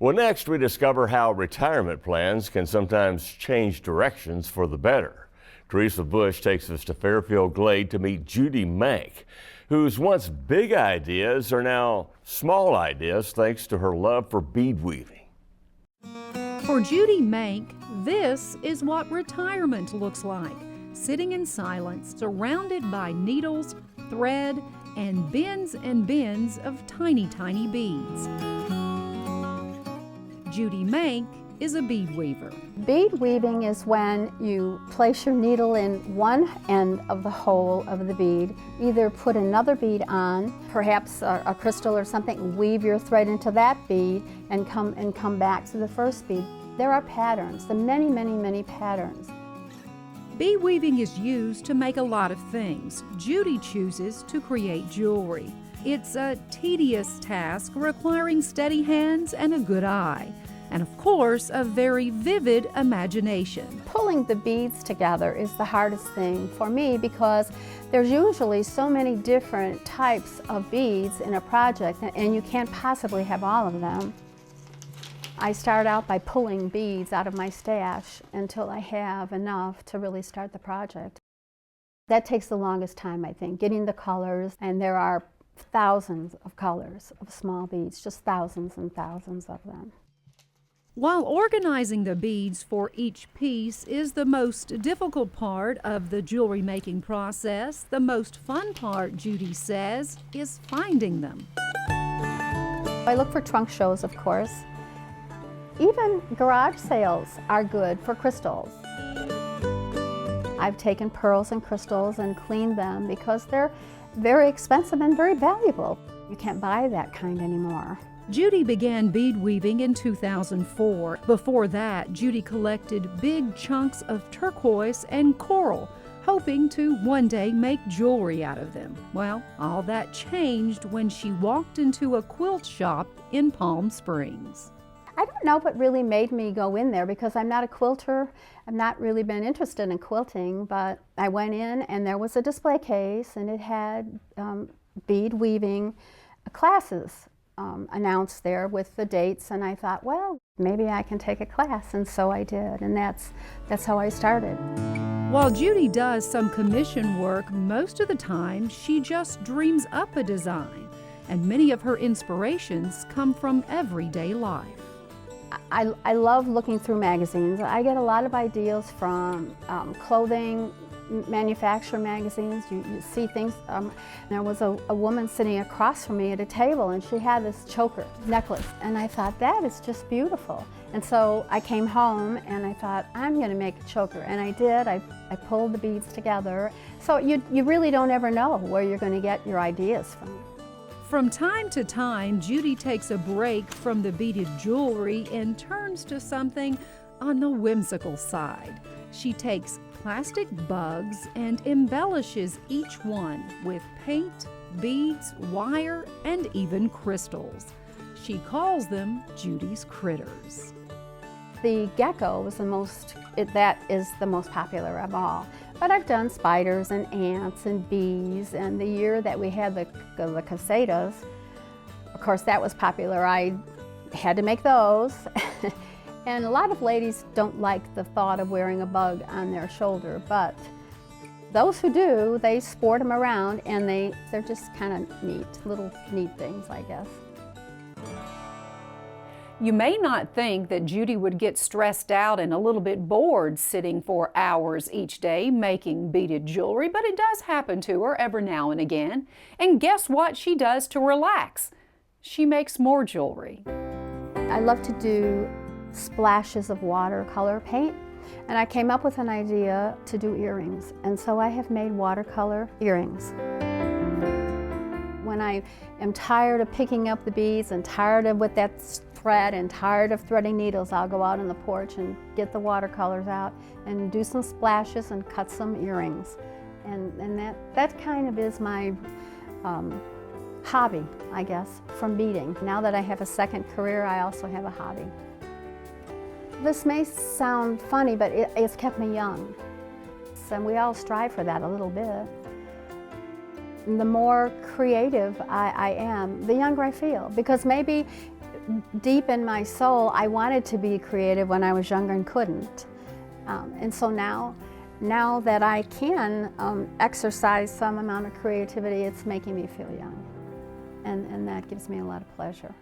Well, next we discover how retirement plans can sometimes change directions for the better. Teresa Bush takes us to Fairfield Glade to meet Judi Moenck, whose once big ideas are now small ideas thanks to her love for bead weaving. For Judi Moenck, this is what retirement looks like. Sitting in silence, surrounded by needles, thread, and bins of tiny, tiny beads. Judi Moenck is a bead weaver. Bead weaving is when you place your needle in one end of the hole of the bead, either put another bead on, perhaps a crystal or something, weave your thread into that bead and come back to the first bead. There are patterns, the many patterns. Bead weaving is used to make a lot of things. Judi chooses to create jewelry. It's a tedious task requiring steady hands and a good eye. And of course, a very vivid imagination. Pulling the beads together is the hardest thing for me because there's usually so many different types of beads in a project and you can't possibly have all of them. I start out by pulling beads out of my stash until I have enough to really start the project. That takes the longest time, I think, getting the colors, and there are thousands of colors of small beads, just thousands and thousands of them. While organizing the beads for each piece is the most difficult part of the jewelry making process, the most fun part, Judi says, is finding them. I look for trunk shows, of course. Even garage sales are good for crystals. I've taken pearls and crystals and cleaned them because they're very expensive and very valuable. You can't buy that kind anymore. Judi began bead weaving in 2004. Before that, Judi collected big chunks of turquoise and coral, hoping to one day make jewelry out of them. Well, all that changed when she walked into a quilt shop in Palm Springs. I don't know what really made me go in there because I'm not a quilter. I've not really been interested in quilting, but I went in and there was a display case and it had bead weaving classes announced there with the dates, and I thought, well, maybe I can take a class, and so I did, and that's how I started. While Judi does some commission work, most of the time she just dreams up a design, and many of her inspirations come from everyday life. I love looking through magazines. I get a lot of ideas from clothing manufacturer magazines. You see things. There was a woman sitting across from me at a table and she had this choker necklace and I thought, that is just beautiful. And so I came home and I thought, I'm going to make a choker, and I did. I pulled the beads together. So you really don't ever know where you're going to get your ideas from. From time to time, Judi takes a break from the beaded jewelry and turns to something on the whimsical side. She takes plastic bugs and embellishes each one with paint, beads, wire, and even crystals. She calls them Judi's critters. The gecko was that is the most popular of all. But I've done spiders and ants and bees, and the year that we had the casetas, of course that was popular. I had to make those. And a lot of ladies don't like the thought of wearing a bug on their shoulder, but those who do, they sport them around, and they're just kind of neat, little neat things, I guess. You may not think that Judi would get stressed out and a little bit bored sitting for hours each day making beaded jewelry, but it does happen to her every now and again. And guess what she does to relax? She makes more jewelry. I love to do splashes of watercolor paint, and I came up with an idea to do earrings, and so I have made watercolor earrings. When I am tired of picking up the beads and tired of with that thread and tired of threading needles, I'll go out on the porch and get the watercolors out and do some splashes and cut some earrings. And that kind of is my hobby, I guess, from beading. Now that I have a second career, I also have a hobby. This may sound funny, but it's kept me young. And we all strive for that a little bit. And the more creative I am, the younger I feel. Because maybe deep in my soul, I wanted to be creative when I was younger and couldn't. And so now that I can exercise some amount of creativity, it's making me feel young. And that gives me a lot of pleasure.